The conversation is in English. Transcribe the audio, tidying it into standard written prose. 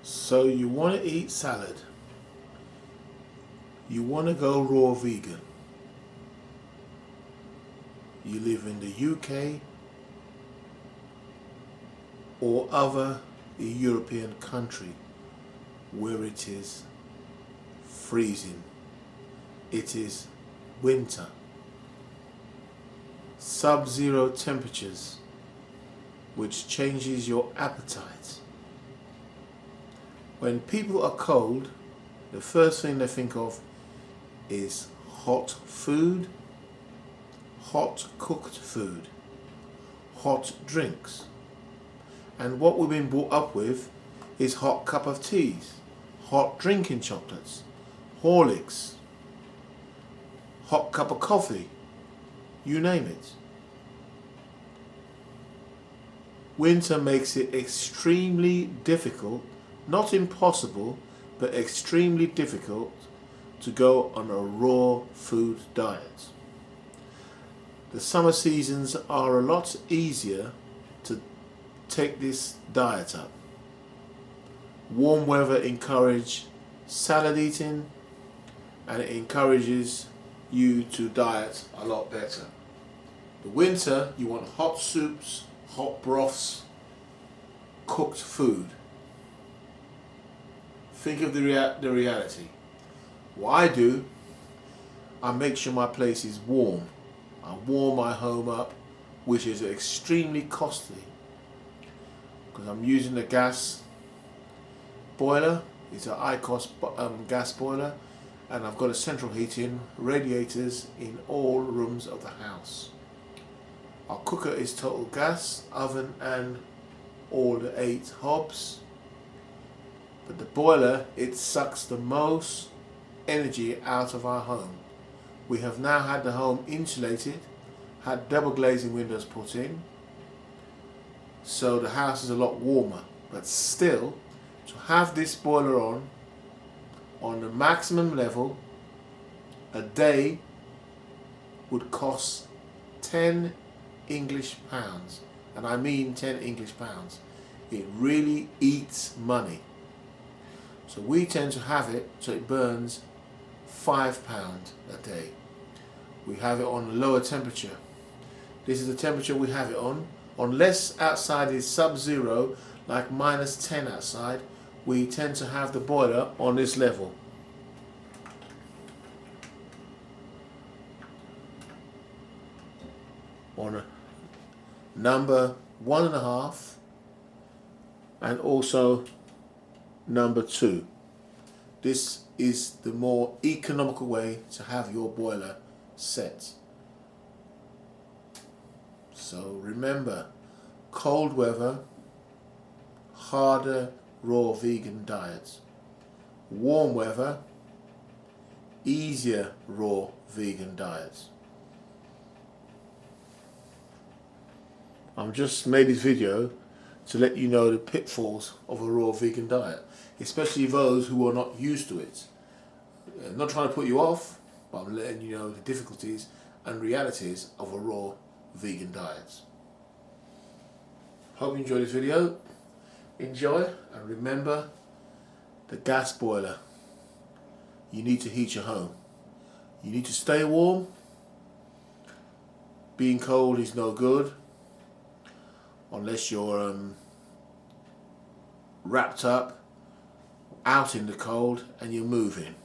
So you want to eat salad, you want to go raw vegan, you live in the UK or other European country where it is freezing, it is winter, sub-zero temperatures, which changes your appetite. When people are cold, the first thing they think of is hot food, hot cooked food, hot drinks. And what we've been brought up with is hot cup of teas, hot drinking chocolates, Horlicks, hot cup of coffee, you name it. Winter makes it extremely difficult, not impossible, but extremely difficult to go on a raw food diet. The summer seasons are a lot easier to take this diet up. Warm weather encourages salad eating, and it encourages you to diet a lot better. The winter, you want hot soups, hot broths, cooked food. Think of the reality. What I do, I make sure my place is warm. I warm my home up, which is extremely costly because I'm using a gas boiler. It's an ICOS gas boiler, and I've got a central heating, radiators in all rooms of the house. Our cooker is total gas, oven and all the 8 hobs. But the boiler, it sucks the most energy out of our home. We have now had the home insulated, had double glazing windows put in, so the house is a lot warmer. But still, to have this boiler on the maximum level, a day would cost 10 English pounds. And I mean 10 English pounds. It really eats money. So we tend to have it so it burns £5 a day. We have it on a lower temperature. This is the temperature we have it on. Unless outside is sub-zero, like -10 outside, we tend to have the boiler on this level. On a number 1.5 and also number 2. This is the more economical way to have your boiler set. So remember, cold weather, harder raw vegan diets. Warm weather, easier raw vegan diets. I've just made this video to let you know the pitfalls of a raw vegan diet, especially those who are not used to it. I'm not trying to put you off, but I'm letting you know the difficulties and realities of a raw vegan diet. Hope you enjoyed this video. Enjoy, and remember the gas boiler. You need to heat your home. You need to stay warm. Being cold is no good unless you're wrapped up out in the cold and you're moving.